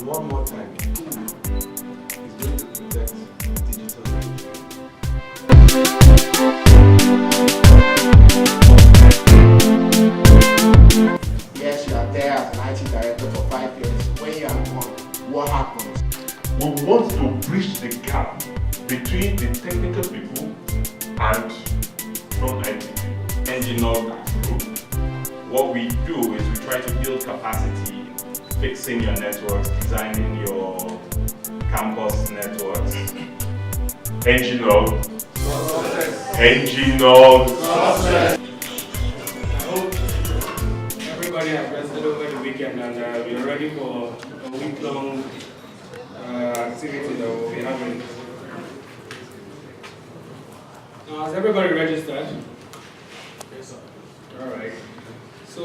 One more time, who is going to protect digital Nigeria? Yes, you are there as an IT director for 5 years. When you are gone, what happens? We want to bridge the gap between the technical people and non-IT people. ngNOG group, what we do is we try to build capacity, fixing your networks, designing your campus networks. ngNOG. ngNOG. I hope everybody has rested over the weekend and we are ready for a week-long activity that we'll be having. Now, has everybody registered? Yes, sir. All right. So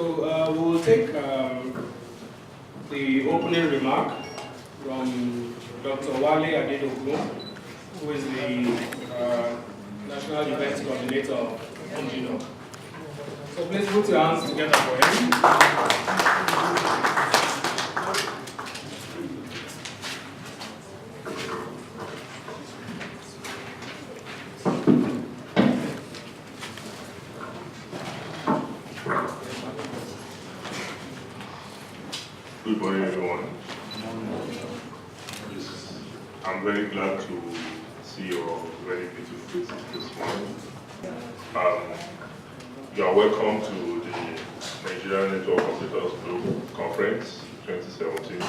we'll take the opening remark from Dr. Wale Adedogun, who is the National Events Coordinator of ngNOG. So please put your hands together for him. Good morning, everyone. I'm very glad to see your very beautiful faces this morning. You are welcome to the Nigerian Network Operators Group Conference 2017.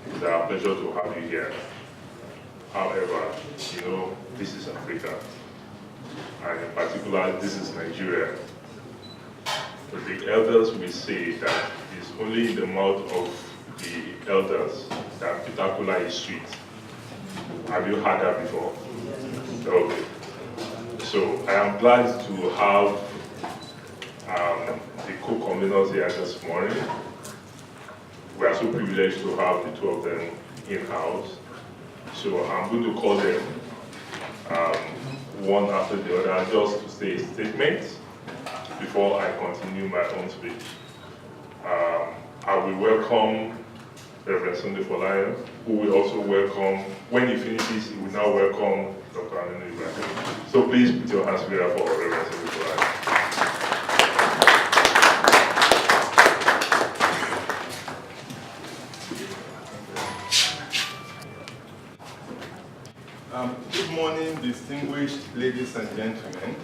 It's our pleasure to have you here. However, you know, this is Africa, and in particular, this is Nigeria. The elders will say that it's only in the mouth of the elders that Pitakula is sweet. Have you heard that before? Okay. So I am glad to have the co-conveners here this morning. We are so privileged to have the two of them in-house. So I'm going to call them one after the other just to say a statement before I continue my own speech. I will welcome Reverend Sunday Folayan, who will also welcome, when he finishes, he will now welcome Dr. Aminu Ibrahim. So please put your hands together for Reverend Sunday Folayan. Good morning, distinguished ladies and gentlemen.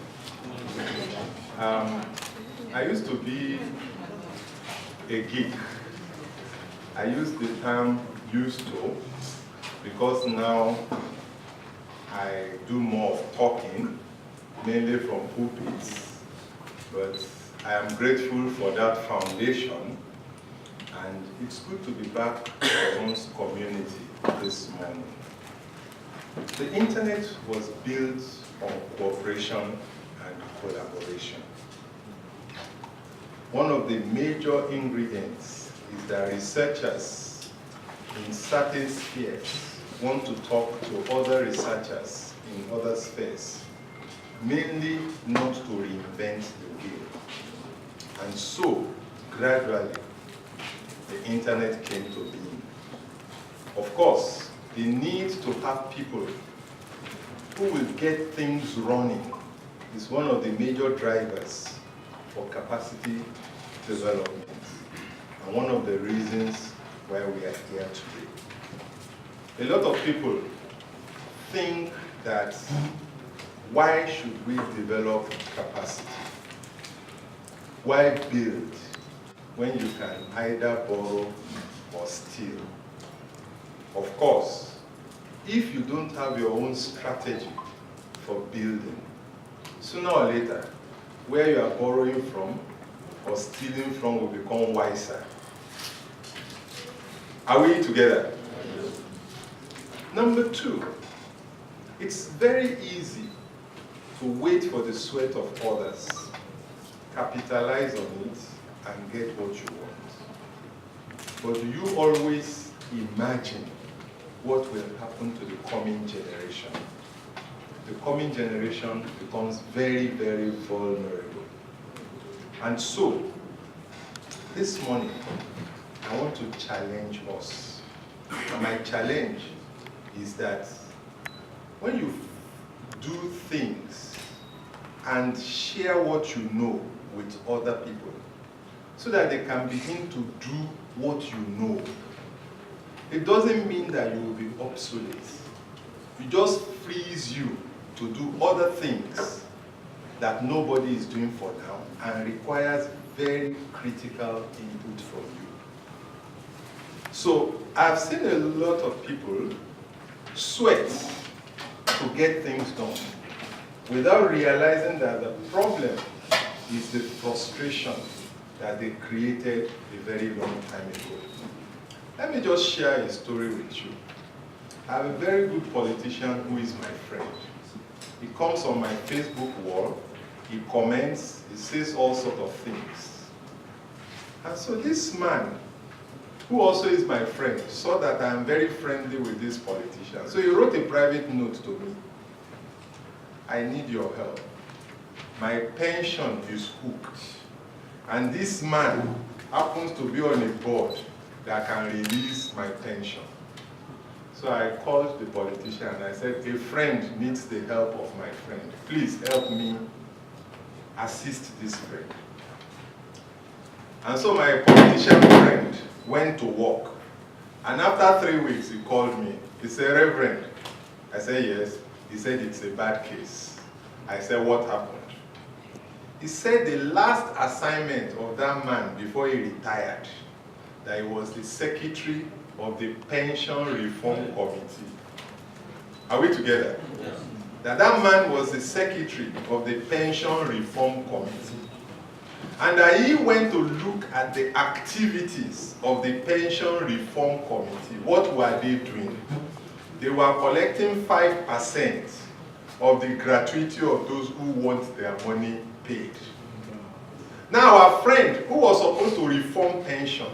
I used to be a geek. I use the term used to because now I do more of talking, mainly from pulpits, but I am grateful for that foundation, and it's good to be back in one's community this morning. The internet was built on cooperation and collaboration. One of the major ingredients is that researchers in certain spheres want to talk to other researchers in other spheres, mainly not to reinvent the wheel. And so, gradually, the internet came to being. Of course, the need to have people who will get things running is one of the major drivers for capacity development, and one of the reasons why we are here today. A lot of people think that why should we develop capacity? Why build when you can either borrow or steal? Of course, if you don't have your own strategy for building, sooner or later, where you are borrowing from or stealing from will become wiser. Are we together? Yes. Number two, it's very easy to wait for the sweat of others, capitalize on it, and get what you want. But do you always imagine what will happen to the coming generation? The coming generation becomes very, very vulnerable. And so, this morning, I want to challenge us. And my challenge is that when you do things and share what you know with other people, so that they can begin to do what you know, it doesn't mean that you will be obsolete. It just frees you to do other things that nobody is doing for now and requires very critical input from you. So I've seen a lot of people sweat to get things done without realizing that the problem is the frustration that they created a very long time ago. Let me just share a story with you. I have a very good politician who is my friend. He comes on my Facebook wall, he comments, he says all sorts of things. And so this man, who also is my friend, saw that I am very friendly with this politician. So he wrote a private note to me. I need your help. My pension is hooked. And this man happens to be on a board that can release my pension. So I called the politician and I said, a friend needs the help of my friend. Please help me assist this friend. And so my politician friend went to work. And after 3 weeks, he called me. He said, Reverend. I said, yes. He said, it's a bad case. I said, what happened? He said the last assignment of that man before he retired, that he was the secretary of the Pension Reform Committee. Are we together? Yes. That man was the secretary of the Pension Reform Committee. And that he went to look at the activities of the Pension Reform Committee. What were they doing? They were collecting 5% of the gratuity of those who want their money paid. Now our friend who was supposed to reform pension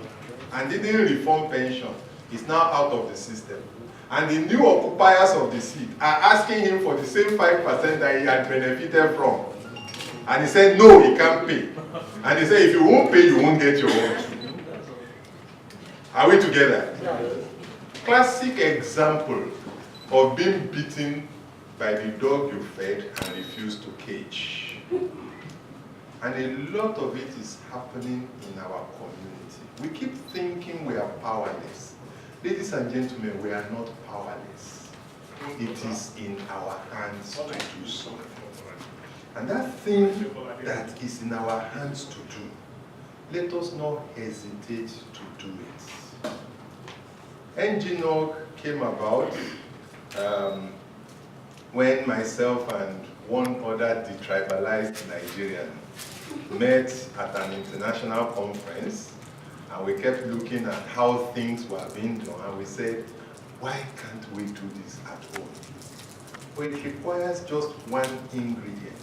and didn't reform pension is now out of the system. And the new occupiers of the seat are asking him for the same 5% that he had benefited from. And he said, no, he can't pay. And he said, if you won't pay, you won't get your own. Are we together? Classic example of being beaten by the dog you fed and refused to cage. And a lot of it is happening in our community. We keep thinking we are powerless. Ladies and gentlemen, we are not powerless. It is in our hands to do so. And that thing that is in our hands to do, let us not hesitate to do it. ngNOG came about when myself and one other detribalized Nigerian met at an international conference, and we kept looking at how things were being done, and we said, why can't we do this at home? But it requires just one ingredient.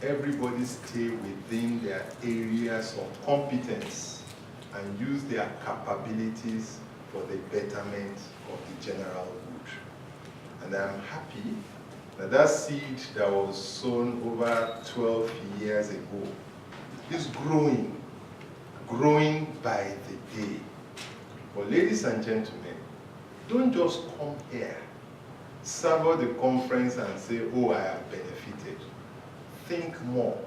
Everybody stay within their areas of competence and use their capabilities for the betterment of the general good. And I'm happy that that seed that was sown over 12 years ago is growing by the day. But ladies and gentlemen, don't just come here savor the conference and say, oh, I have benefited. Think more.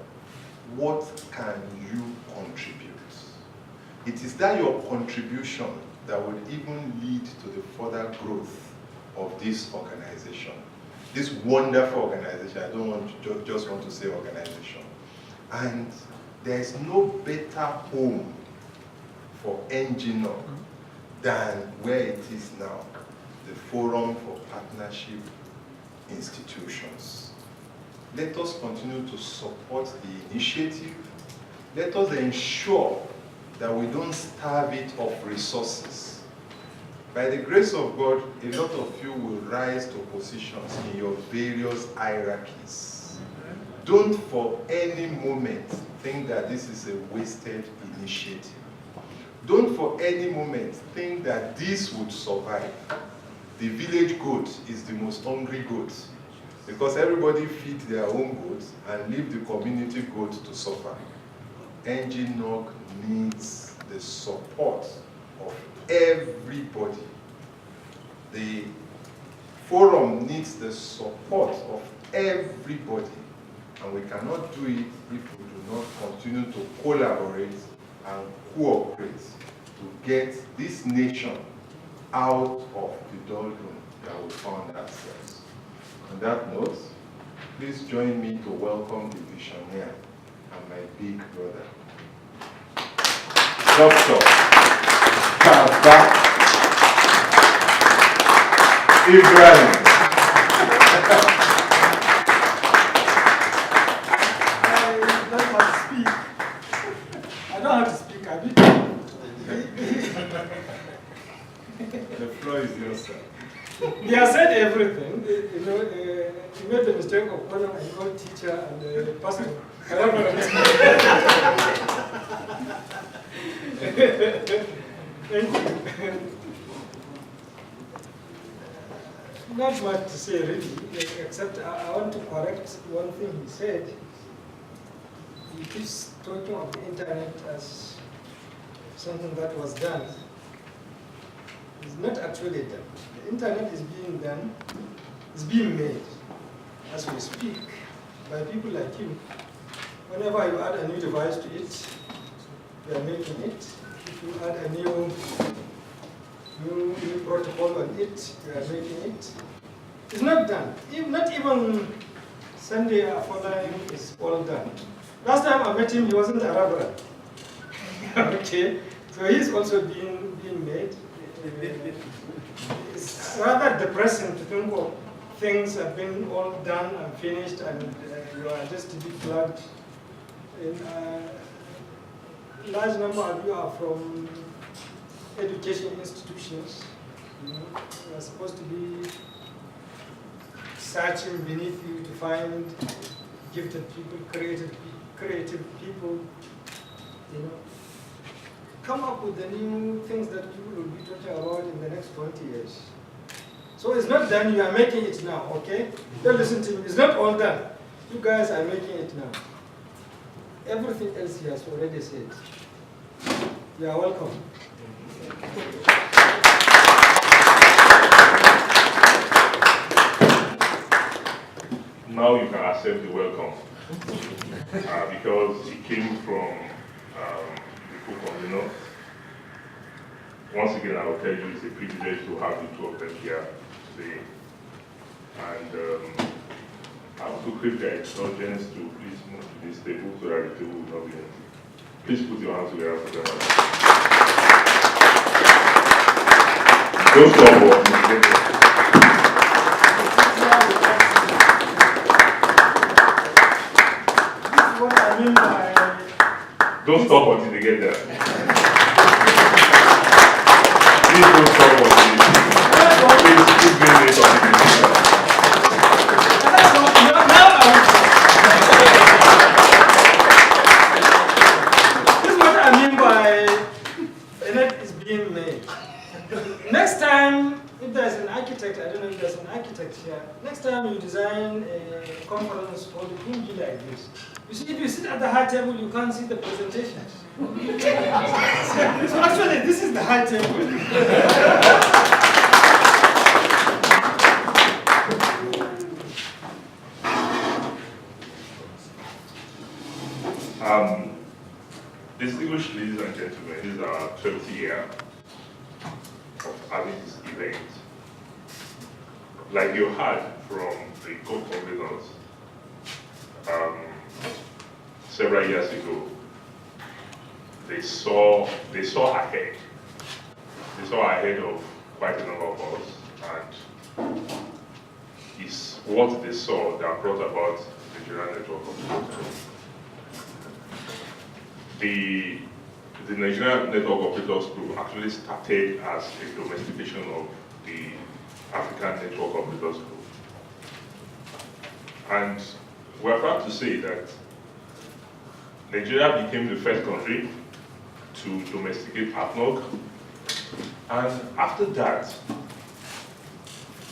What can you contribute? It is that your contribution that will even lead to the further growth of this organization. This wonderful organization. I don't want to just want to say organization. And there is no better home for ngNOG than where it is now, the Forum for Partnership Institutions. Let us continue to support the initiative. Let us ensure that we don't starve it of resources. By the grace of God, a lot of you will rise to positions in your various hierarchies. Don't for any moment think that this is a wasted initiative. Don't for any moment think that this would survive. The village goat is the most hungry goat because everybody feeds their own goats and leave the community goat to suffer. ngNOG needs the support of everybody. The forum needs the support of everybody. And we cannot do it if we do not continue to collaborate and cooperate to get this nation out of the doldrum that we found ourselves. On that note, please join me to welcome the visionary and my big brother, Dr. Baba Ibrahim. I don't have to speak, I do. The floor is yours, sir. He has said everything. You know, he made the mistake of calling an old teacher and the pastor. Not much to say really, except I want to correct one thing he said. He keeps talking of the internet as something that was done. It's not actually done. The internet is being done, is being made as we speak by people like you. Whenever you add a new device to it, you are making it. If you add a new protocol on it, you are making it. It's not done. Not even Sunday following is all done. Last time I met him, he wasn't a reverend. Okay, so he's also being made. It's rather depressing to think of things have been all done and finished, and you are just to be plugged in. Large number of you are from education institutions. You know, you are supposed to be searching beneath you to find gifted people, creative people. You know, come up with the new things that people will be talking about in the next 20 years. So it's not done, you are making it now, okay? Don't listen to me, it's not all done. You guys are making it now. Everything else he has already said. You are welcome. Now you can accept the welcome because it came from the folk of the north. Once again, I will tell you it's a privilege to have the two of them here today. And I also crave their indulgence to please move to this table so that the table will not be empty. Please put your hands together for them. Don't stop walking. Don't stop until they get there. Please don't stop until they get there. Please bring this on the This is what I mean by the net is being made. Next time, if there's an architect, I don't know if there's an architect here, next time you design a conference for the King like this. You see, if you sit at the high table, you can't see the presentations. So actually, this is the high table. Distinguished ladies and gentlemen, this is our 12th year of having this event. Like you heard from the co-conveners several years ago, they saw ahead. They saw ahead of quite a number of us, and it's what they saw that brought about the Nigerian Network of Operators. The Nigerian Network Operators Group actually started as a domestication of the African Network Operators Group. And we're proud to say that Nigeria became the first country to domesticate ngNOG. And after that,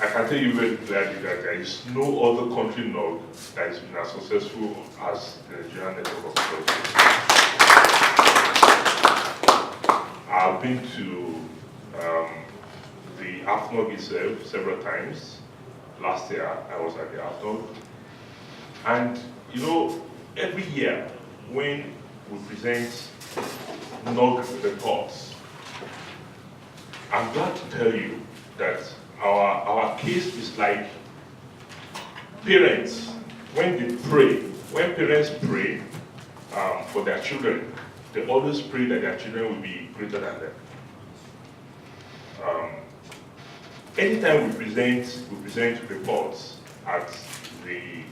I can tell you very clearly that there is no other country ngNOG that has been as successful as the Nigerian Network Operators Group. I've been to the ngNOG itself several times. Last year, I was at the ngNOG. And, you know, every year when we present ngNOG reports, I'm glad to tell you that our case is like parents, when they pray, when parents pray for their children, they always pray that their children will be greater than them. Anytime we present reports at the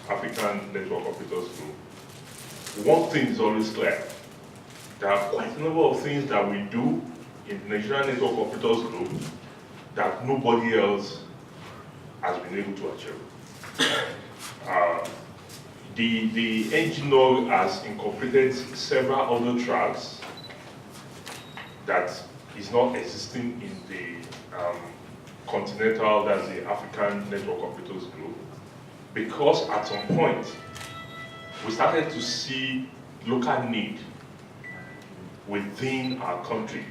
African Network Operators Group, one thing is always clear. There are quite a number of things that we do in the Nigerian Network Operators Group that nobody else has been able to achieve. The ngNOG has incorporated several other tracks that is not existing in the continental, that's the African Network Operators Group, because at some point we started to see local need within our country,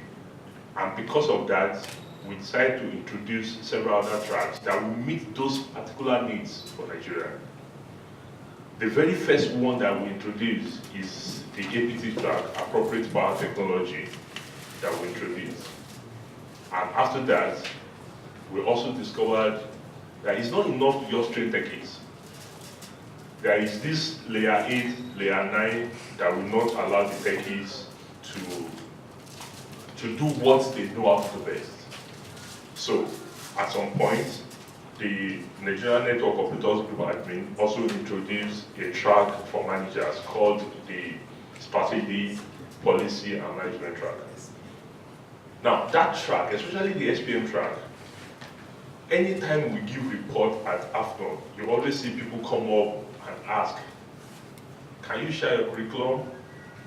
and because of that, we decided to introduce several other tracks that will meet those particular needs for Nigeria. The very first one that we introduced is the APT track, Appropriate Power Technology, that we introduced. And after that, we also discovered that it's not enough to just train techies. There is this layer 8, layer 9 that will not allow the techies to do what they know how to do best. So, at some point, the Nigerian Network Operators Group admin also introduced a track for managers called the Strategy, Policy and Management track. Now, that track, especially the SPM track, anytime we give report at ngNOG, you always see people come up and ask, can you share your curriculum?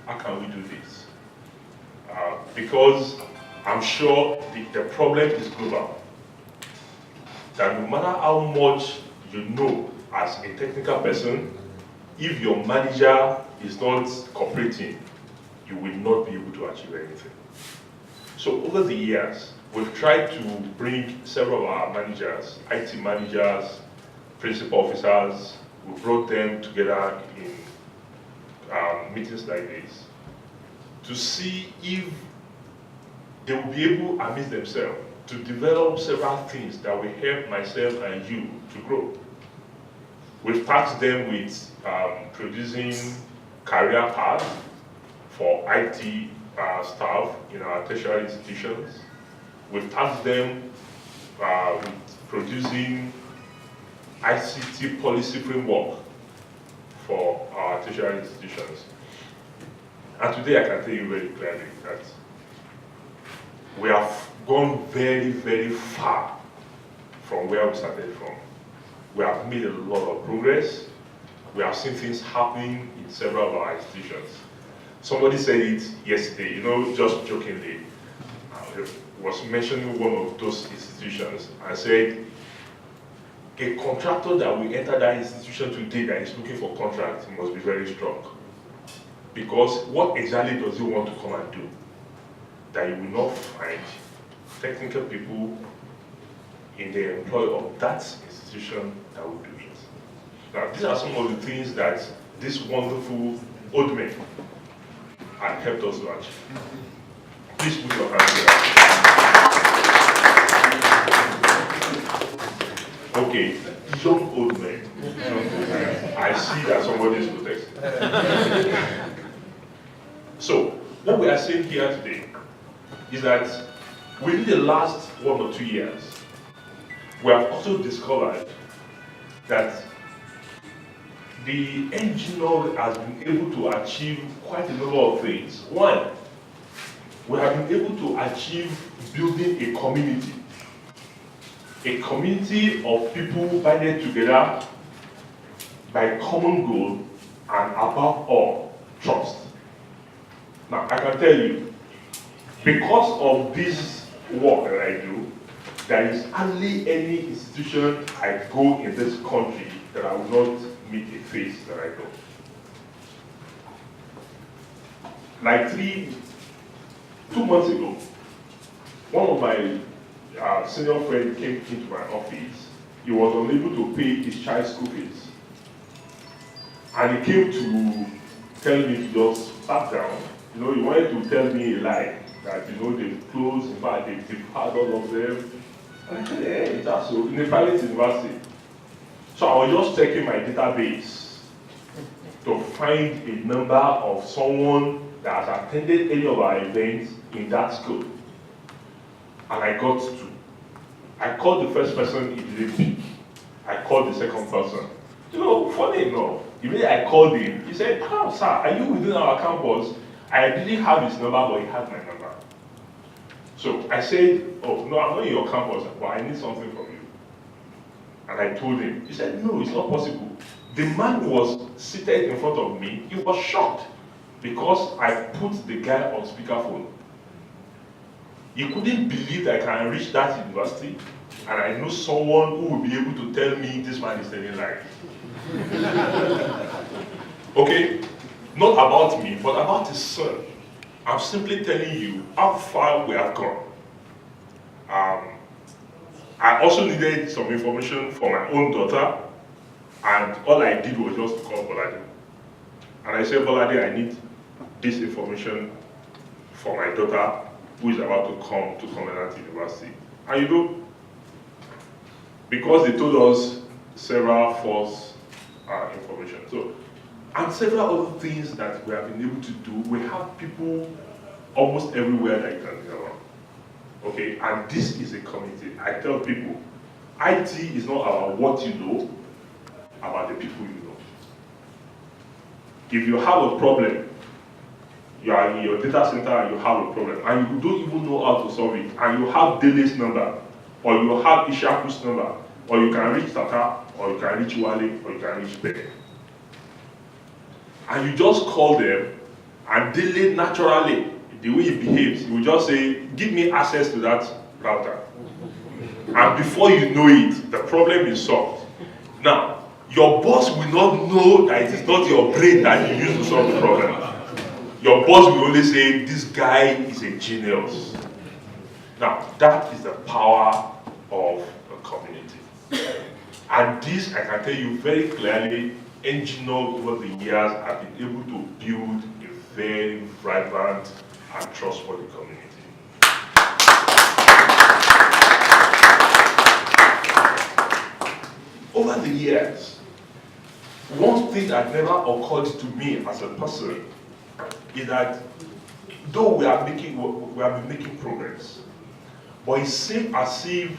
How can we do this? Because I'm sure the problem is global. That no matter how much you know as a technical person, if your manager is not cooperating, you will not be able to achieve anything. So over the years, we've tried to bring several of our managers, IT managers, principal officers, we brought them together in meetings like this to see if they will be able, amidst themselves, to develop several things that will help myself and you to grow. We've tasked them with producing career paths for IT staff in our tertiary institutions. We've tasked them with producing ICT policy framework for our tertiary institutions. And today I can tell you very clearly that we have gone very, very far from where we started from. We have made a lot of progress. We have seen things happening in several of our institutions. Somebody said it yesterday, you know, just jokingly. Was mentioning one of those institutions and said, a contractor that will enter that institution today that is looking for contracts must be very strong. Because what exactly does he want to come and do? That you will not find technical people in the employ of that institution that will do it. Now, these are some of the things that these wonderful old men had helped us to achieve. Please put your hands together. Okay, young old men. I see that somebody is protesting. So, what we are saying here today is that within the last 1 or 2 years, we have also discovered that the ngNOG has been able to achieve quite a number of things. One, we have been able to achieve building a community of people binded together by common goal and above all, trust. Now, I can tell you, because of this work that I do, there is hardly any institution I go in this country that I will not meet a face that I know. Like 2 months ago, one of my senior friends came into my office. He was unable to pay his child's school fees. And he came to tell me to just back down. You know, he wanted to tell me a lie, that, you know, they've closed, in fact, they've had all of them. And I said, hey, that's so, in a private university. So I was just checking my database to find a number of someone that has attended any of our events in that school. And I got 2. I called the first person, he didn't pick. I called the second person. You know, funny enough, immediately I called him. He said, "Oh, sir, are you within our campus?" I didn't have his number, but he had my number. So I said, "Oh, no, I'm not in your campus, but I need something from you." And I told him. He said, "No, it's not possible." The man was seated in front of me. He was shocked because I put the guy on speakerphone. He couldn't believe that I can reach that university and I know someone who will be able to tell me this man is telling lies. Okay? Not about me, but about his son. I'm simply telling you how far we have gone. I also needed some information for my own daughter, and all I did was just to call Bolade. And I said, "Bolade, I need this information for my daughter who is about to come to Covenant University." And you know, because they told us several false information. So, and several other things that we have been able to do. We have people almost everywhere that you can get around. Okay, and this is a community. I tell people, IT is not about what you know, about the people you know. If you have a problem, you are in your data center and you have a problem, and you don't even know how to solve it, and you have Dele's number, or you have Ishaku's number, or you can reach Tata, or you can reach Wale, or you can reach Ben. And you just call them, and Dele naturally, the way he behaves, he will just say, "Give me access to that router." And before you know it, the problem is solved. Now, your boss will not know that it is not your brain that you use to solve the problem. Your boss will only say, "This guy is a genius." Now, that is the power of a community. And this, I can tell you very clearly, ngNOG over the years have been able to build a very vibrant and trustworthy community. Over the years, one thing that never occurred to me as a person is that though we have been making progress, but it seems as if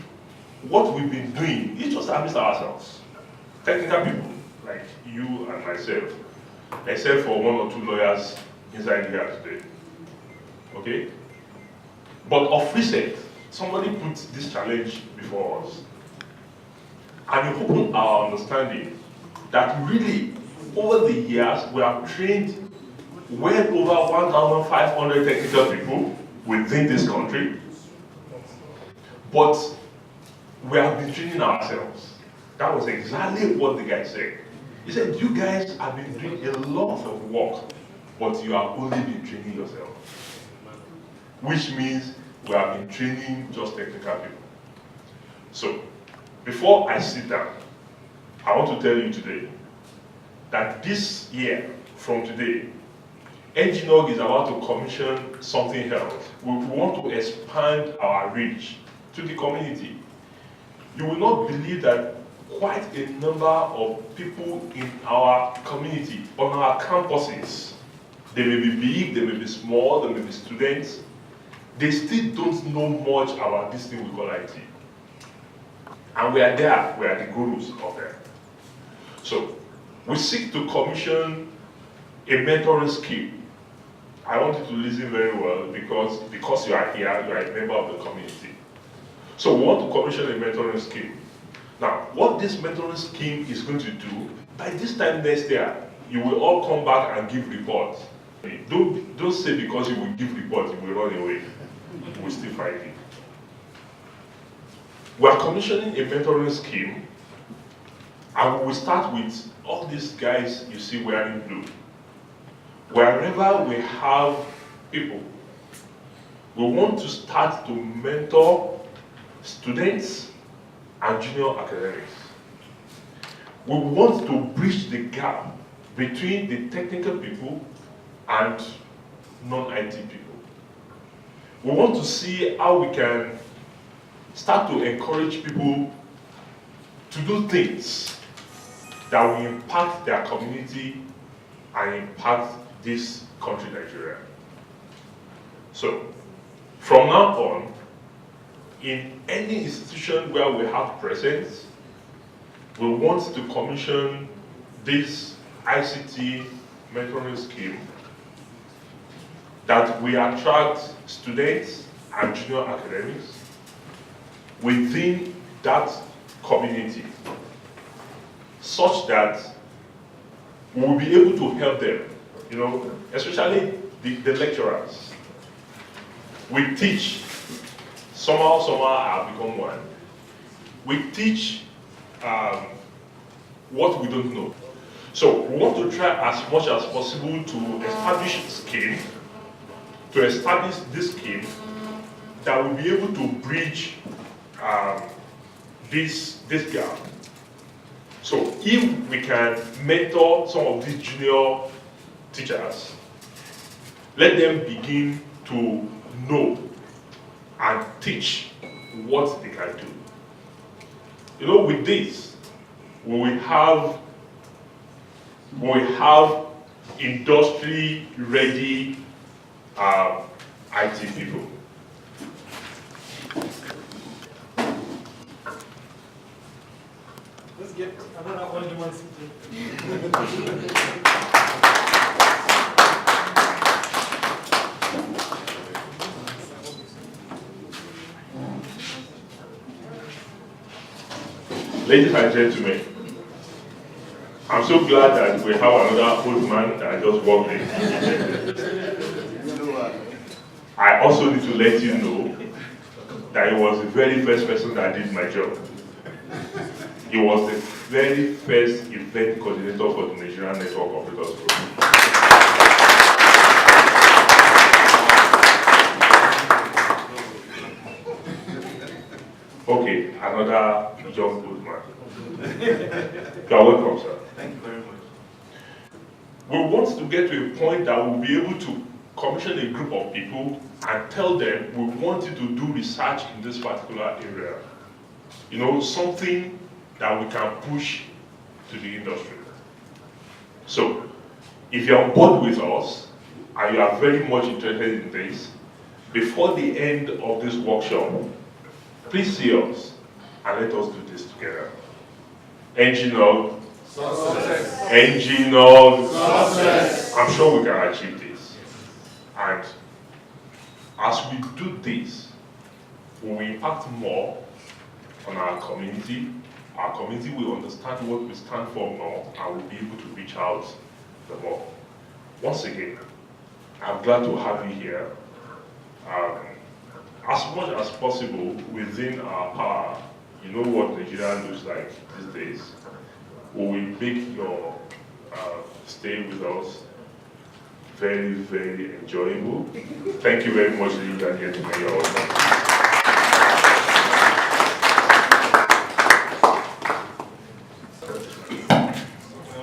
what we've been doing is just amidst ourselves. Technical people like you and myself, except for 1 or 2 lawyers inside here today. Okay? But of recent, somebody put this challenge before us. And it opened our understanding that really, over the years, we have trained well over 1,500 technical people within this country. But we have been training ourselves. That was exactly what the guy said. He said, "You guys have been doing a lot of work, but you have only been training yourself." Which means we have been training just technical people. So, before I sit down, I want to tell you today that this year, from today, ngNOG is about to commission something else. We want to expand our reach to the community. You will not believe that quite a number of people in our community, on our campuses, they may be big, they may be small, they may be students, they still don't know much about this thing we call IT. And we are there, we are the gurus of them. So, we seek to commission a mentoring scheme. I want you to listen very well because you are here, you are a member of the community. So we want to commission a mentoring scheme. Now, what this mentoring scheme is going to do, by this time next year, you will all come back and give reports. Don't say because you will give reports, you will run away. We'll still fight it. We are commissioning a mentoring scheme, and we will start with all these guys you see wearing blue. Wherever we have people, we want to start to mentor students and junior academics. We want to bridge the gap between the technical people and non-IT people. We want to see how we can start to encourage people to do things that will impact their community and impact this country, Nigeria. So, from now on, in any institution where we have presence, we want to commission this ICT mentoring scheme that we attract students and junior academics within that community, such that we will be able to help them, especially the lecturers. We teach, somehow I have become one. We teach what we don't know. So we want to try as much as possible to establish this scheme that will be able to bridge this gap. So if we can mentor some of these junior teachers, let them begin to know and teach what they can do. With this, we will have industry-ready IT people. Let's get another on-demand city. Ladies and gentlemen, I'm so glad that we have another old man that just walked in. I also need to let you know that he was the very first person that did my job. He was the very first event coordinator for the Nigerian Network Operators Group. Okay, another young good man. You are welcome, sir. Thank you very much. We want to get to a point that we'll be able to commission a group of people and tell them we want you to do research in this particular area. Something that we can push to the industry. So, if you're on board with us and you are very much interested in this, before the end of this workshop, please see us and let us do this together. ngNOG, Success. ngNOG, Success. I'm sure we can achieve this. And as we do this, we will impact more on our community. Our community will understand what we stand for more and will be able to reach out the more. Once again, I'm glad to have you here. As much as possible within our power, you know what Nigeria looks like these days. We will make your stay with us very, very enjoyable. Thank you very much, ladies and gentlemen. You're welcome.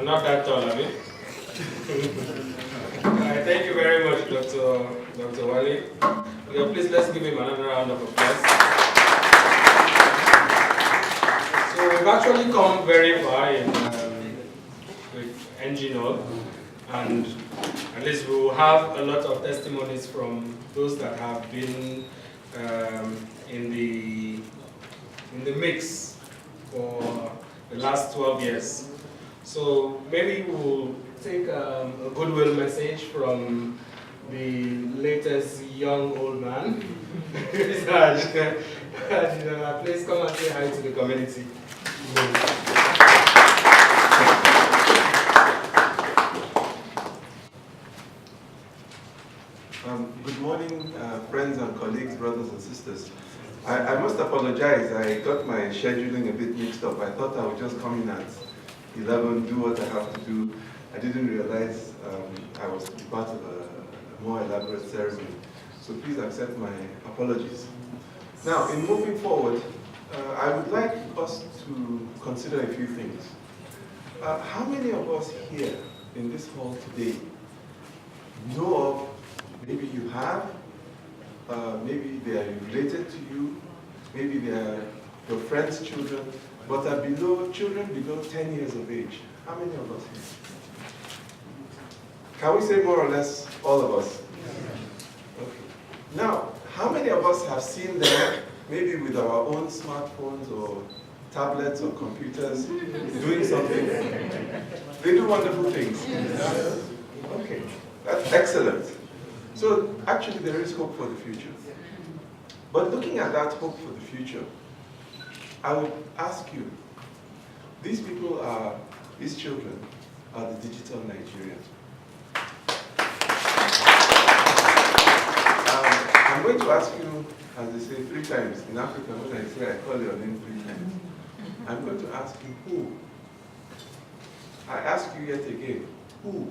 I will not that tall, are we? Thank you very much, Dr. Wale. Okay, please let's give him another round of applause. So we've actually come very far with ngNOG, and at least we will have a lot of testimonies from those that have been in the mix for the last 12 years. So maybe we'll take a goodwill message from the latest young old man. Please come and say hi to the community. Good morning, friends and colleagues, brothers and sisters. I must apologize. I got my scheduling a bit mixed up. I thought I would just come in at 11, do what I have to do. I didn't realize I was to be part of a more elaborate ceremony. So please accept my apologies. Now, in moving forward, I would like us to consider a few things. How many of us here in this hall today know of, maybe you have, maybe they are related to you, maybe they are your friends' children, but are children below 10 years of age? How many of us here? Can we say more or less all of us? Okay. Now, how many of us have seen them, maybe with our own smartphones or tablets or computers, doing something? They do wonderful things. Okay, that's excellent. So actually there is hope for the future. But looking at that hope for the future, I would ask you, these children are the digital Nigerians. I'm going to ask you, as they say 3 times, in Africa when I say I call your name 3 times, I'm going to ask you who? I ask you yet again, who?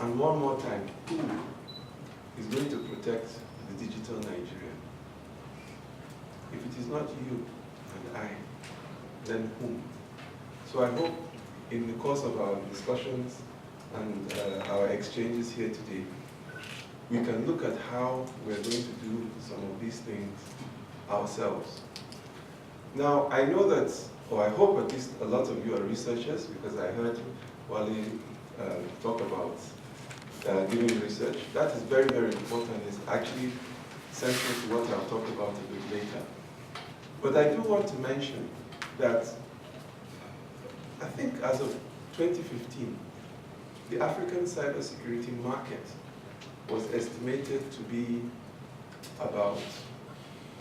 And one more time, who is going to protect the digital Nigerian? If it is not you and I, then whom? So I hope in the course of our discussions and our exchanges here today, we can look at how we're going to do some of these things ourselves. Now, I know that, or I hope at least a lot of you are researchers, because I heard Wale talk about doing research. That is very, very important. It's actually central to what I'll talk about a bit later. But I do want to mention that I think as of 2015, the African cybersecurity market was estimated to be about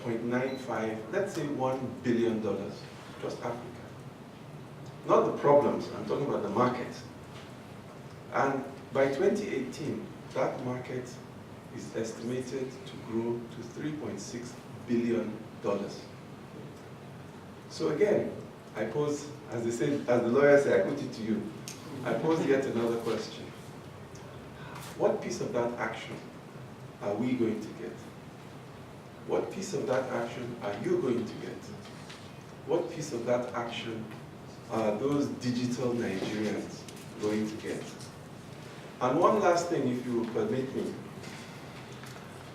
0.95, let's say $1 billion, just Africa. Not the problems, I'm talking about the market. And by 2018, that market is estimated to grow to $3.6 billion. So again, I pose, as they say, as the lawyers say, I put it to you. I pose yet another question. What piece of that action are we going to get? What piece of that action are you going to get? What piece of that action are those digital Nigerians going to get? And one last thing, if you will permit me.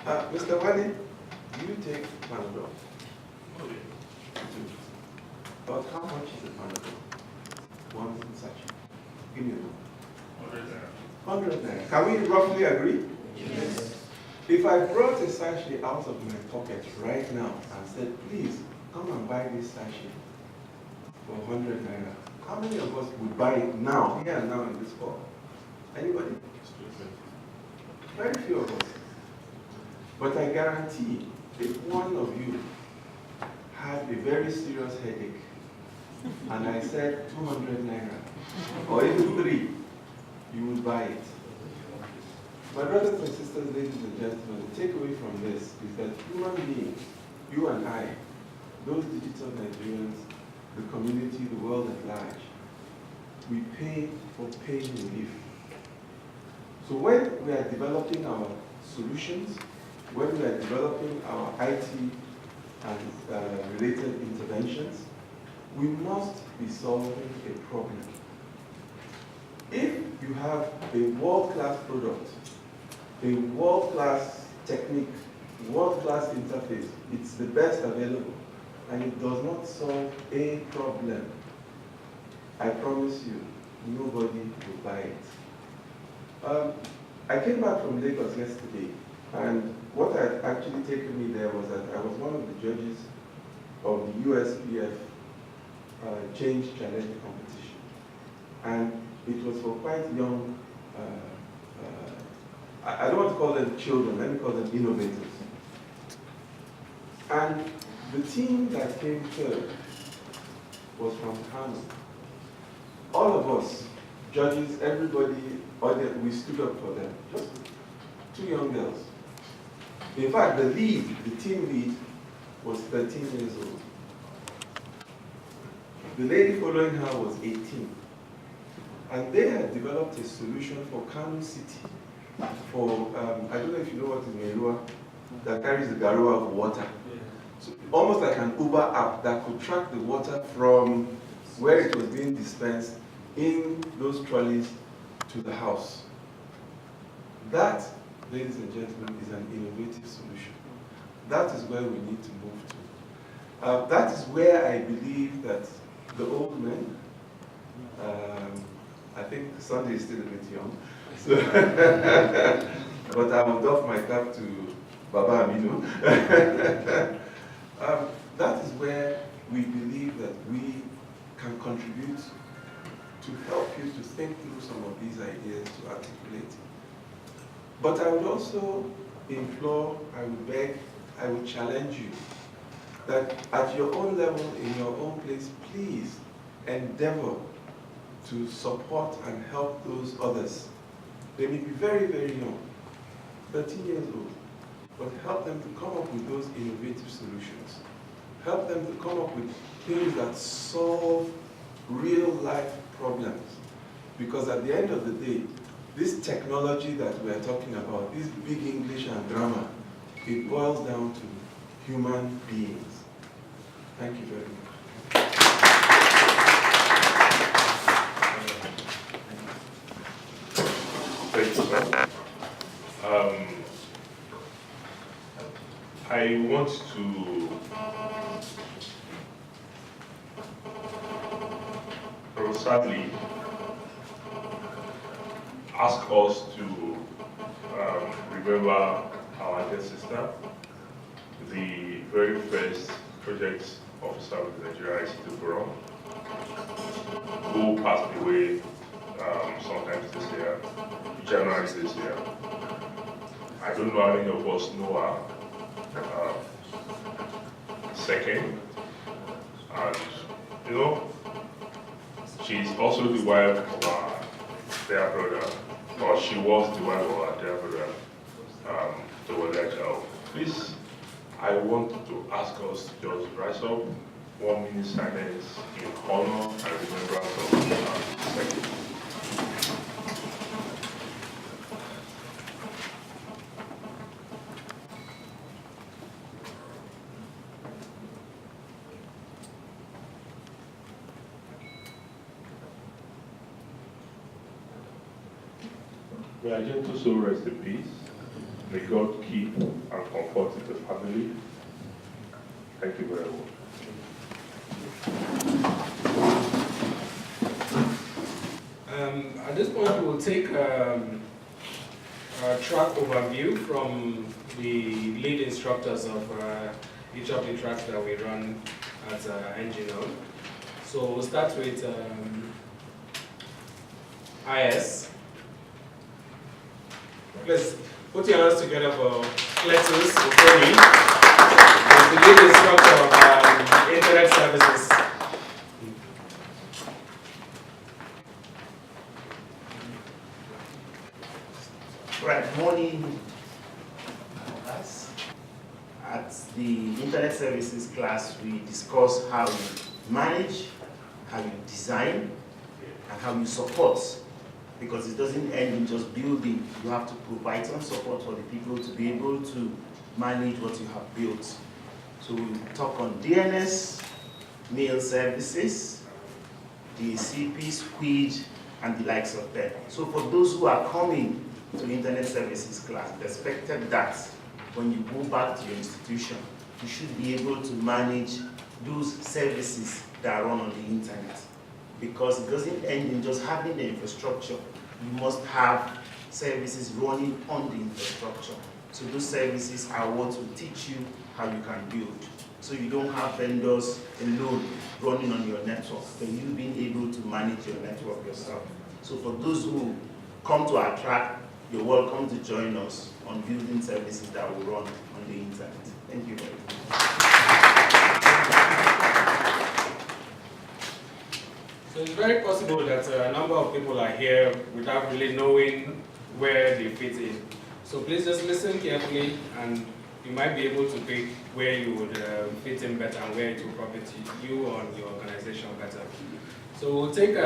Mr. Wale, do you take Panadol? About how much is a Panadol? One sachet. Give me one. 100 naira. Can we roughly agree? Yes. If I brought a sachet out of my pocket right now and said, please, come and buy this sachet for 100 naira, how many of us would buy it now, here and now in this hall? Anybody? Very few of us. But I guarantee, if one of you had a very serious headache, and I said 200 naira, or even 3, you would buy it. My brothers and sisters, ladies and gentlemen, the takeaway from this is that human beings, you and I, those digital Nigerians, the community, the world at large, we pay for pain relief. So when we are developing our solutions, when we are developing our IT and related interventions, we must be solving a problem. if you have a world-class product, a world-class technique, world-class interface, it's the best available, and it does not solve a problem, I promise you, nobody will buy it. I came back from Lagos yesterday, and what had actually taken me there was that I was one of the judges of the USPF Change Challenge competition. And it was for quite young, I don't want to call them children, let me call them innovators. And the team that came third was from Kano. All of us, judges, everybody, we stood up for them. Just 2 young girls. In fact, the team lead, was 13 years old. The lady following her was 18. And they had developed a solution for Kano City, for, I don't know if you know what is Merua, that carries the Garua of water. So almost like an Uber app that could track the water from where it was being dispensed in those trolleys to the house. That, ladies and gentlemen, is an innovative solution. That is where we need to move to. That is where I believe that the old men, I think Sunday is still a bit young, so but I will doff my cap to Baba Aminu. That is where we believe that we can contribute to help you to think through some of these ideas, to articulate it. But I would also implore, I would beg, I would challenge you that at your own level, in your own place, please endeavor to support and help those others. They may be very, very young, 13 years old, but help them to come up with those innovative solutions. Help them to come up with things that solve real life problems. Because at the end of the day, this technology that we're talking about, this big English and grammar, it boils down to human beings. Thank you very much. Thank you, sir. I want to sadly ask us to remember our dear sister, the very first project officer with the Nigeria ICT Forum, who passed away sometimes this year, January this year. I don't know how many of us know her. Second, and you know, she's also the wife of our dear brother, or she was the wife of our dear brother, Towalecha. Please, I want to ask us to just rise up, 1 minute silence in honor and remembrance of our second. May our gentle soul rest in peace. May God keep and comfort the family. Thank you very much. At this point, we will take a track overview from the lead instructors of each of the tracks that we run at ngNOG. So we'll start with IS. Please put your hands together for Cletus Okoni, the lead instructor of Internet Services. Right, morning. At the Internet Services class, we discuss how you manage, how you design, and how you support. Because it doesn't end in just building. You have to provide some support for the people to be able to manage what you have built. So we talk on DNS, mail services, DCP, SQUID, and the likes of them. So for those who are coming to internet services class, it's expected that when you go back to your institution, you should be able to manage those services that run on the internet. Because it doesn't end in just having the infrastructure. You must have services running on the infrastructure. So those services are what will teach you how you can build. So you don't have vendors alone running on your network, but you being able to manage your network yourself. So for those who come to our track, you're welcome to join us on building services that will run on the internet. Thank you very much. So it's very possible that a number of people are here without really knowing where they fit in. So please just listen carefully, and you might be able to pick where you would fit in better and where it will profit you or your organization better. So we'll take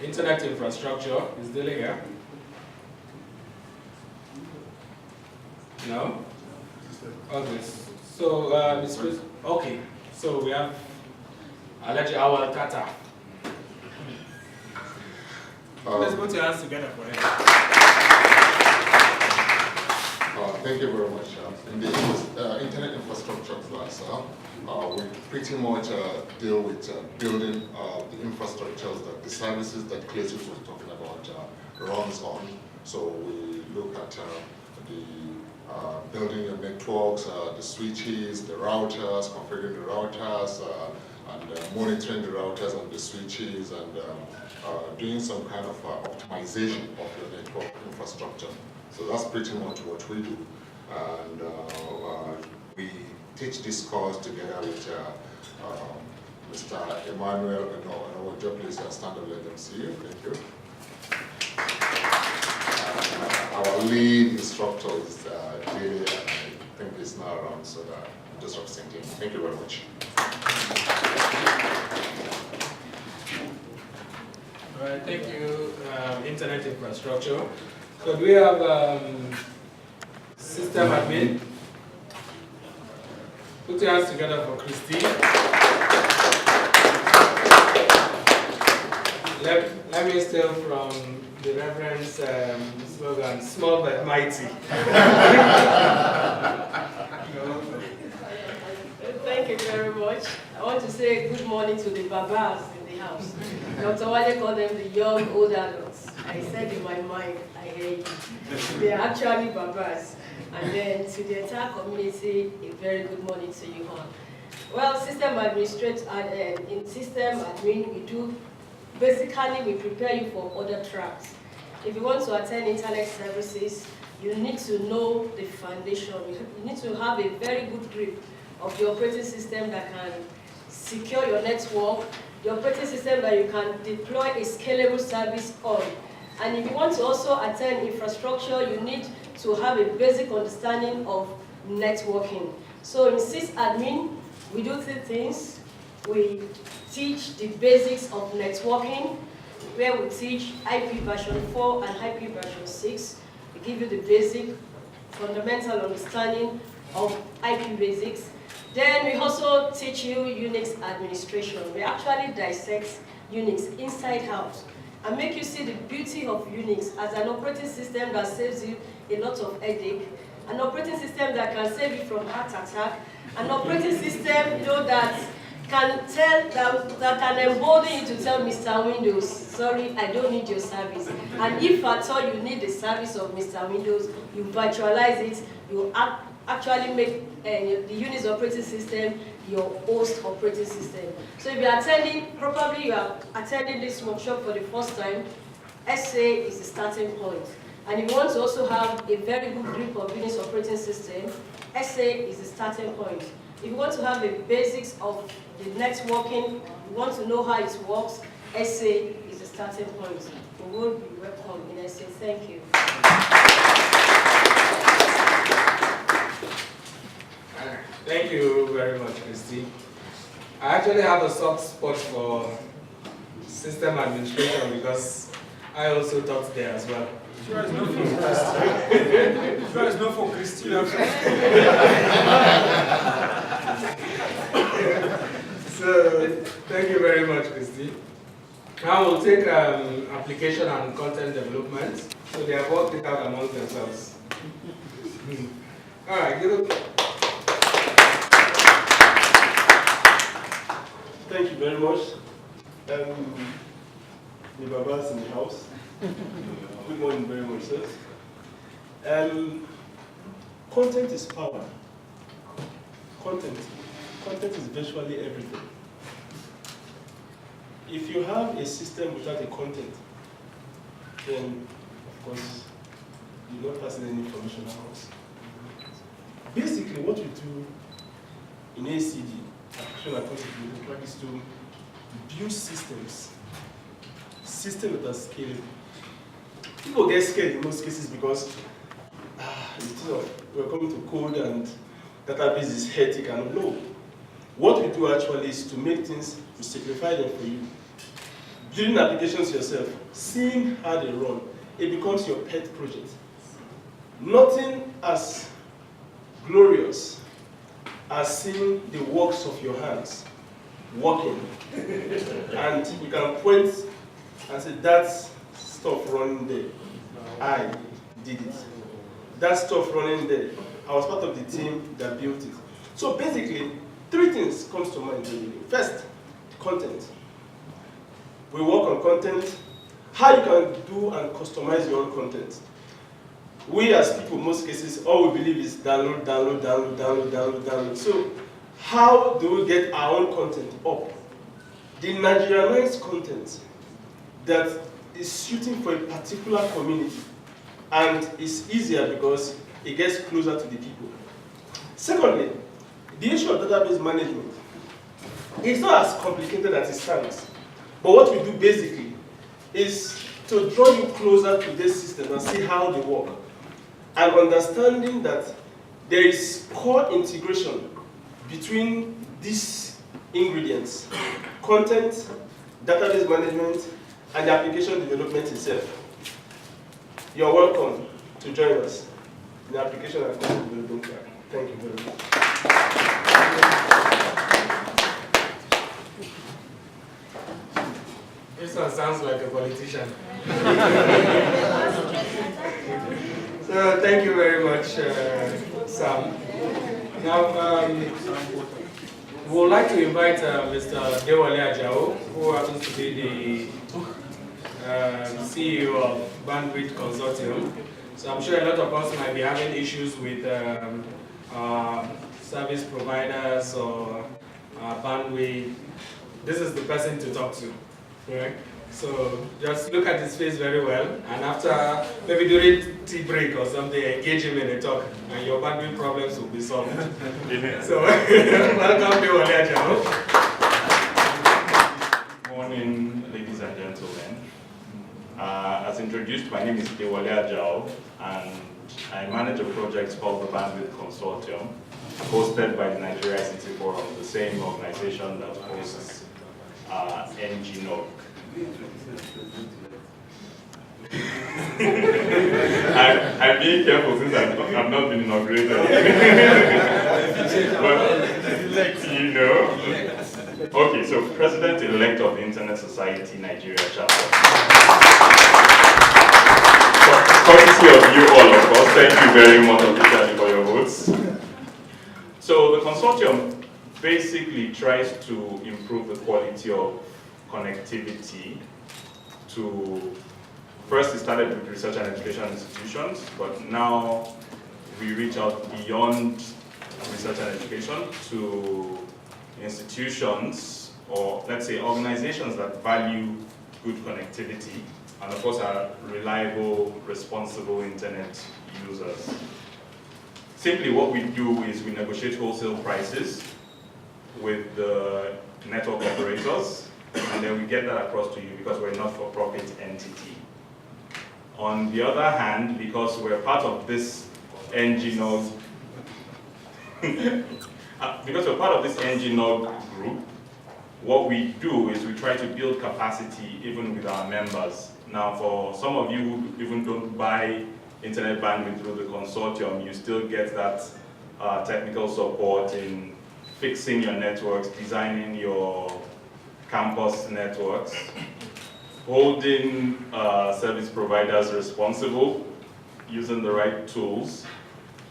internet infrastructure. Is Dele here? No? Okay. So, okay. So we have Alaji Awal Tata. Let's put your hands together for him. Thank you very much. In the internet infrastructure class, we pretty much deal with building the infrastructures, that the services that Clayton was talking about runs on. So we look at the building your networks, the switches, the routers, configuring the routers, and monitoring the routers and the switches, and doing some kind of optimization of your network infrastructure. So that's pretty much what we do. And we teach this course together with Mr. Emmanuel ngNOG. Please stand up, let them see you. Thank you. Our lead instructor is Dele, and I think he's now around, so that I'm just representing him. Thank you very much. All right, thank you, internet infrastructure. So do we have system admin? Put your hands together for Christine. Let me steal from the Reverend's slogan, small but mighty. Thank you very much. I want to say good morning to the Babas in the house. Dr. Wale called them the young old adults. I said in my mind, I hear you. They are actually Babas. And then to the entire community, a very good morning to you all. Well, system administrator, in system admin, we do, basically we prepare you for other tracks. If you want to attend internet services, you need to know the foundation. You need to have a very good grip of the operating system that can secure your network, the operating system that you can deploy a scalable service on. And if you want to also attend infrastructure, you need to have a basic understanding of networking. So in sysadmin, we do three things. We teach the basics of networking, where we teach IP version 4 and IP version 6. We give you the basic, fundamental understanding of IP basics. Then we also teach you Unix administration. We actually dissect Unix inside out and make you see the beauty of Unix as an operating system that saves you a lot of headache, an operating system that can save you from heart attack, an operating system that can that can embolden you to tell Mr. Windows, sorry, I don't need your service. And if at all you need the service of Mr. Windows, you virtualize it, you actually make the Unix operating system your host operating system. So if you're attending, probably you are attending this workshop for the first time, SA is the starting point. And if you want to also have a very good grip of Unix operating system, SA is the starting point. If you want to have the basics of the networking, you want to know how it works, SA is the starting point. You will be welcome in SA. Thank you. Thank you very much, Christy. I actually have a soft spot for system administration because I also taught there as well. Sure is not for Christy. Sure is not for Christy. So, thank you very much, Christy. Now we'll take application and content development. So they have worked it out among themselves. All right, good. Thank you very much. The Babas in the house. Good morning very much, sir. Content is power. Content is virtually everything. If you have a system without a content, then of course you're not passing any information across. Basically, what we do in ACD, application and content development, is to build systems that are scalable. People get scared in most cases because we're coming to code and database is hectic and no. What we do actually is to make things, to simplify them for you. Building applications yourself, seeing how they run, it becomes your pet project. Nothing as glorious as seeing the works of your hands working. And you can point and say, that's stuff running there. I did it. That stuff running there. I was part of the team that built it. So basically, three things comes to mind. First, content. We work on content. How you can do and customize your own content. We as people, most cases, all we believe is download, download, download, download, download, download. So how do we get our own content up? The Nigerianized content that is suiting for a particular community, and it's easier because it gets closer to the people. Secondly, the issue of database management is not as complicated as it sounds. But what we do basically is to draw you closer to this system and see how they work. And understanding that there is core integration between these ingredients, content, database management, and the application development itself. You're welcome to join us in the application and content development track. Thank you very much. This one sounds like a politician. So thank you very much, Sam. Now, we would like to invite Mr. Dewale Ajao, who happens to be the CEO of Bandwidth Consortium. So I'm sure a lot of us might be having issues with service providers or bandwidth. This is the person to talk to, right? So just look at his face very well, and after, maybe during tea break or something, engage him in a talk, and your bandwidth problems will be solved. So, welcome to Dewale Ajao. Good morning, ladies and gentlemen. As introduced, my name is Dewale Ajao, and I manage a project called the Bandwidth Consortium, hosted by the Nigeria ICT Forum, the same organization that hosts ngNOG. I'm being careful since I've not been inaugurated. But, you know. Okay, so President-elect of the Internet Society Nigeria chapter. Courtesy of you all, of course. Thank you very much officially for your votes. So the consortium basically tries to improve the quality of connectivity to, first it started with research and education institutions, but now we reach out beyond research and education to institutions, or let's say organizations that value good connectivity, and of course are reliable, responsible internet users. Simply what we do is we negotiate wholesale prices with the network operators, and then we get that across to you because we're a not-for-profit entity. On the other hand, because we're part of this ngNOG, group, what we do is we try to build capacity even with our members. Now, for some of you who even don't buy internet bandwidth through the consortium, you still get that technical support in fixing your networks, designing your campus networks. holding service providers responsible, using the right tools.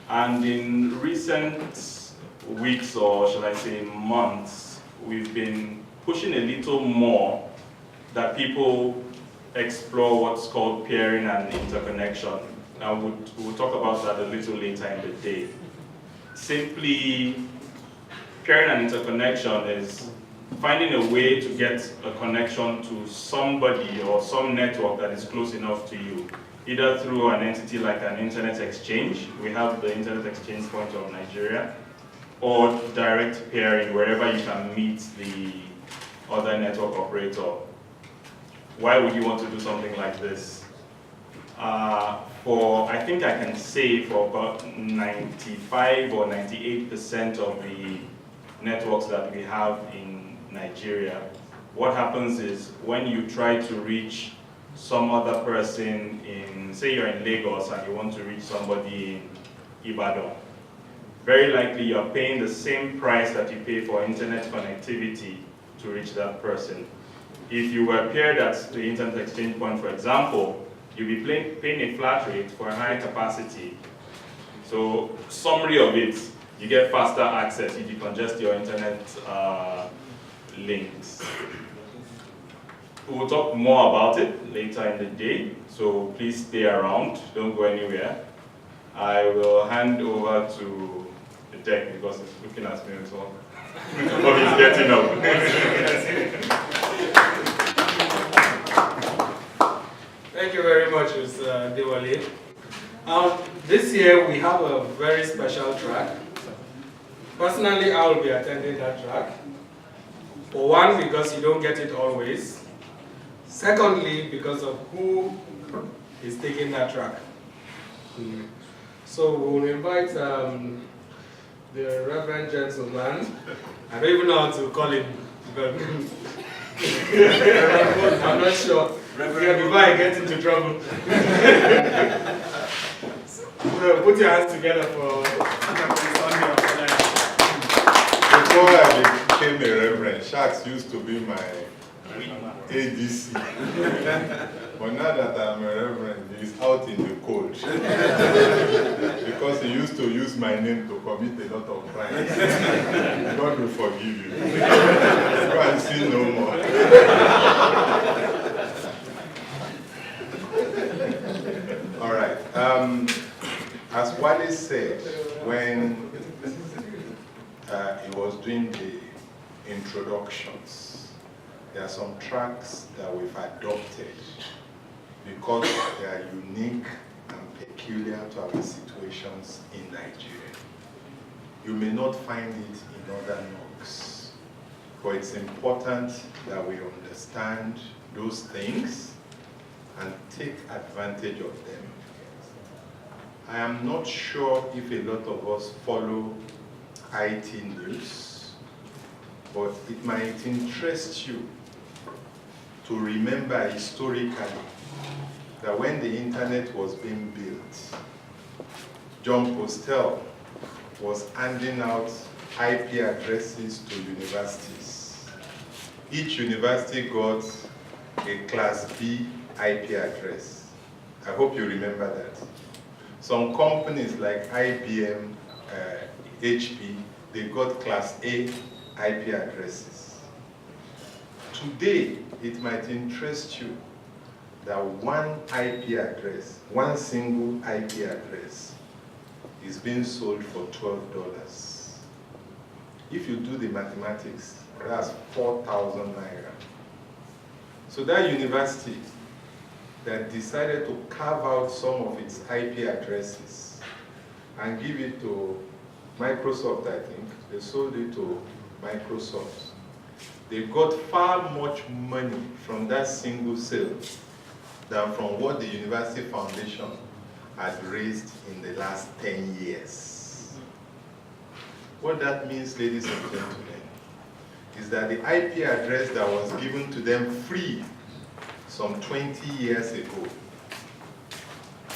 And in recent weeks, or shall I say months, we've been pushing a little more that people explore what's called peering and interconnection. And we'll talk about that a little later in the day. Simply, peering and interconnection is finding a way to get a connection to somebody or some network that is close enough to you, either through an entity like an internet exchange. We have the internet exchange point of Nigeria, or direct peering wherever you can meet the other network operator. Why would you want to do something like this? I think I can say for about 95 or 98% of the networks that we have in Nigeria, what happens is when you try to reach some other person in, say you're in Lagos and you want to reach somebody in Ibadan, very likely you're paying the same price that you pay for internet connectivity to reach that person. If you were paired at the internet exchange point, for example, you'll be paying a flat rate for a high capacity. So, summary of it, you get faster access, you decongest your internet links. We'll talk more about it later in the day, so please stay around, don't go anywhere. I will hand over to the tech because he's looking at me as well. Oh, he's getting up. Thank you very much, Mr. Diwali. This year we have a very special track. Personally, I will be attending that track. For one, because you don't get it always. Secondly, because of who is taking that track. So we'll invite the Reverend Gentleman. I don't even know how to call him. I'm not sure. Before I get into trouble. So put your hands together for Sunday. Before I became a reverend, Sharks used to be my ADC. But now that I'm a reverend, he's out in the cold. Because he used to use my name to commit a lot of crimes. God will forgive you. Go and sin no more. All right. As Wale said, when he was doing the introductions, there are some tracks that we've adopted because they are unique and peculiar to our situations in Nigeria. You may not find it in other NOGs, but it's important that we understand those things and take advantage of them. I am not sure if a lot of us follow IT news, but it might interest you to remember historically that when the internet was being built, John Postel was handing out IP addresses to universities. Each university got a Class B IP address. I hope you remember that. Some companies like IBM, HP, they got Class A IP addresses. Today, it might interest you that one IP address, one single IP address, is being sold for $12. If you do the mathematics, that's 4,000 naira. So that university that decided to carve out some of its IP addresses and give it to Microsoft, I think. They sold it to Microsoft. They got far much money from that single sale than from what the University Foundation had raised in the last 10 years. What that means, ladies and gentlemen, is that the IP address that was given to them free some 20 years ago,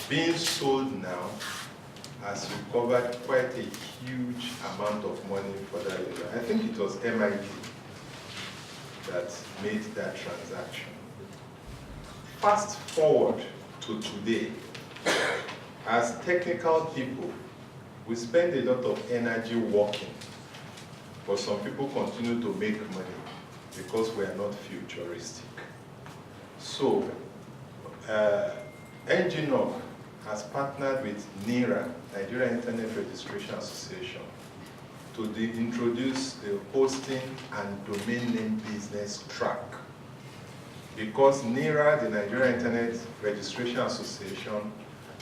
being sold now, has recovered quite a huge amount of money for that user. I think it was MIT that made that transaction. Fast forward to today, as technical people, we spend a lot of energy working, but some people continue to make money because we are not futuristic. So, ngNOG has partnered with NIRA, Nigeria Internet Registration Association, to introduce the hosting and domain name business track. Because NIRA, the Nigeria Internet Registration Association,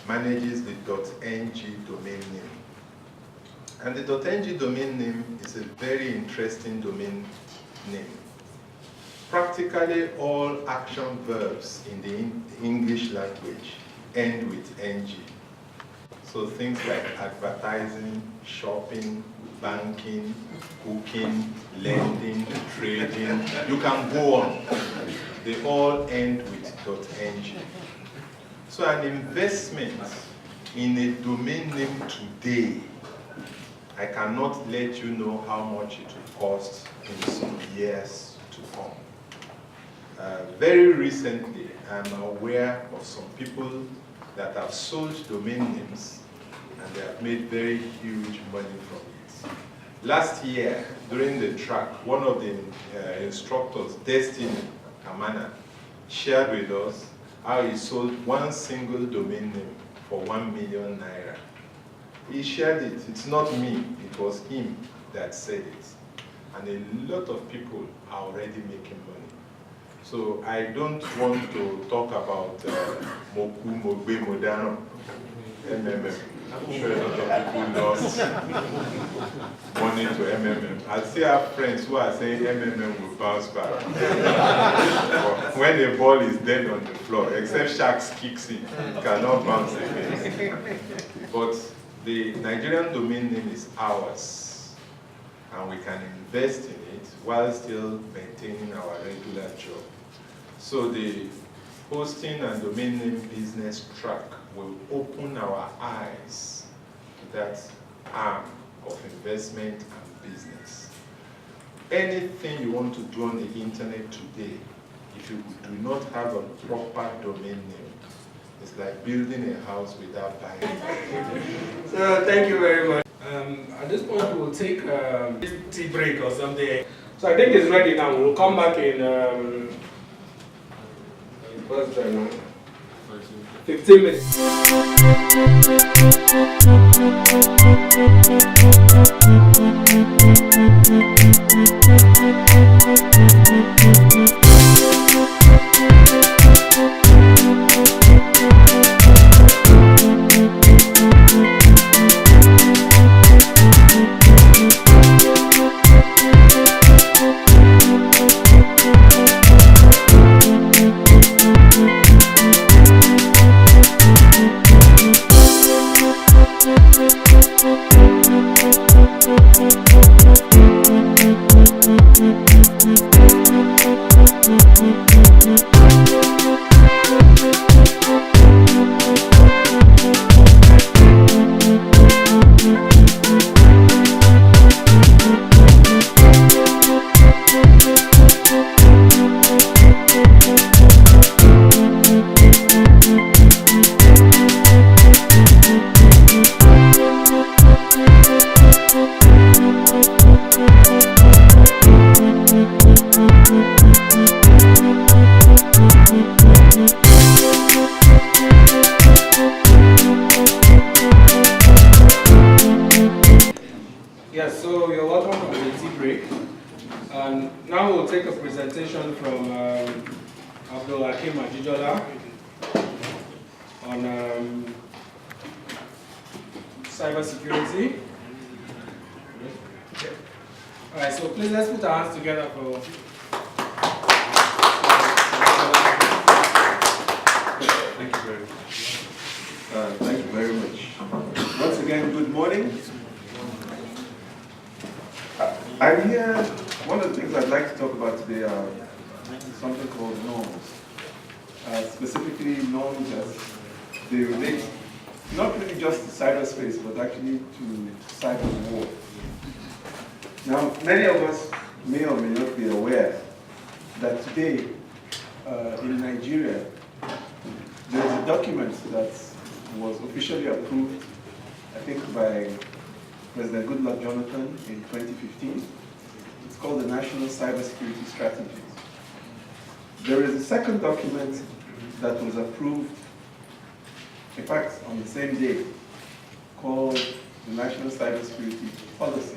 manages the .ng domain name. And the .ng domain name is a very interesting domain name. Practically all action verbs in the English language end with ng. So things like advertising, shopping, banking, cooking, lending, trading, you can go on. They all end with .ng. So an investment in a domain name today, I cannot let you know how much it will cost in some years to come. Very recently, I'm aware of some people that have sold domain names and they have made very huge money from it. Last year, during the track, one of the instructors, Destiny Kamana, shared with us how he sold one single domain name for 1 million naira. He shared it. It's not me, it was him that said it. And a lot of people are already making money. So I don't want to talk about Moku, Mogbe, Modano, MMM. I'm sure a lot of people lost money to MMM. I still have friends who are saying MMM will bounce back. When the ball is dead on the floor, except Sharks kicks it, it cannot bounce again. But the Nigerian domain name is ours, and we can invest in it while still maintaining our regular job. So the hosting and domain name business track will open our eyes to that arm of investment and business. Anything you want to do on the internet today, if you do not have a proper domain name, it's like building a house without buying it. So thank you very much. At this point, we will take a tea break or something. So I think it's ready now. We'll come back in what's that now? 15 minutes. Yes, so you're welcome to the tea break. And now we'll take a presentation from Abdul Hakim Ajijola on cybersecurity. All right, so please let's put our hands together for. Thank you very much. Thank you very much. Once again, good morning. I'm here, one of the things I'd like to talk about today are something called norms. Specifically norms as they relate not really just to cyberspace, but actually to cyber war. Now, many of us may or may not be aware that today in Nigeria, There's a document that was officially approved, I think, by President Goodluck Jonathan in 2015. It's called the National Cybersecurity Strategy. There is a second document that was approved, in fact, on the same day, called the National Cybersecurity Policy.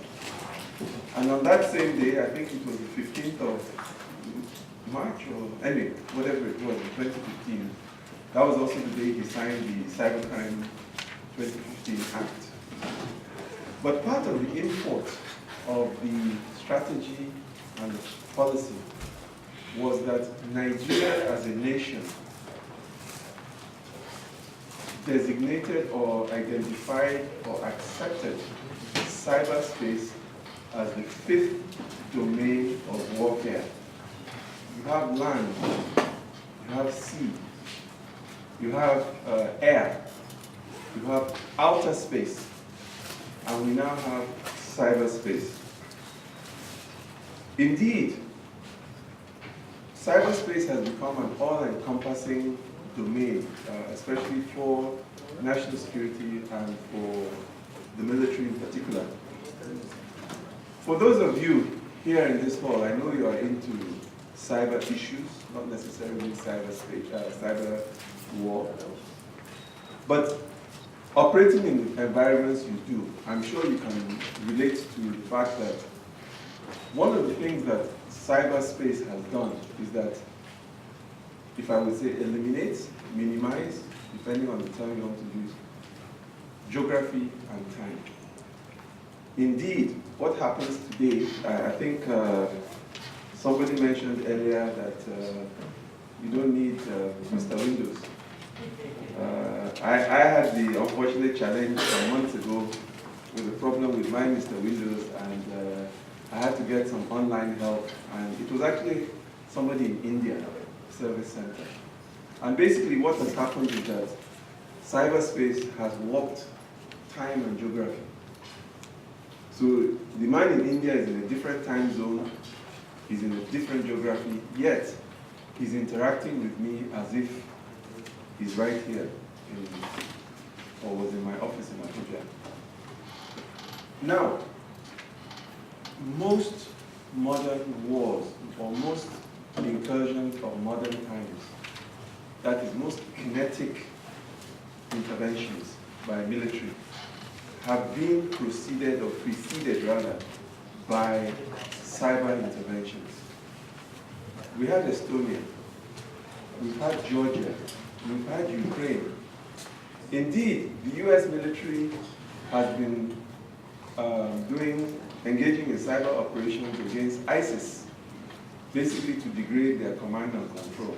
And on that same day, I think it was the 15th of March, or anyway, whatever it was, in 2015, that was also the day he signed the Cybercrime 2015 Act. But part of the import of the strategy and the policy was that Nigeria as a nation designated or identified or accepted cyberspace as the fifth domain of warfare. You have land, you have sea, you have air, you have outer space, and we now have cyberspace. Indeed, cyberspace has become an all-encompassing domain, especially for national security and for the military in particular. For those of you here in this hall, I know you are into cyber issues, not necessarily cyber war, but operating in the environments you do, I'm sure you can relate to the fact that one of the things that cyberspace has done is that, if I would say eliminate, minimize, depending on the term you want to use, geography and time. Indeed, what happens today, I think somebody mentioned earlier that you don't need Mr. Windows. I had the unfortunate challenge some months ago with a problem with my Mr. Windows, and I had to get some online help, and it was actually somebody in India, service center. And basically what has happened is that cyberspace has warped time and geography. So the man in India is in a different time zone, he's in a different geography, yet he's interacting with me as if he's right here, or was in my office in Abuja. Now, most modern wars, or most incursions of modern times, that is, most kinetic interventions by military, have been preceded by cyber interventions. We had Estonia, we've had Georgia, we've had Ukraine. Indeed, the US military has been engaging in cyber operations against ISIS, basically to degrade their command and control.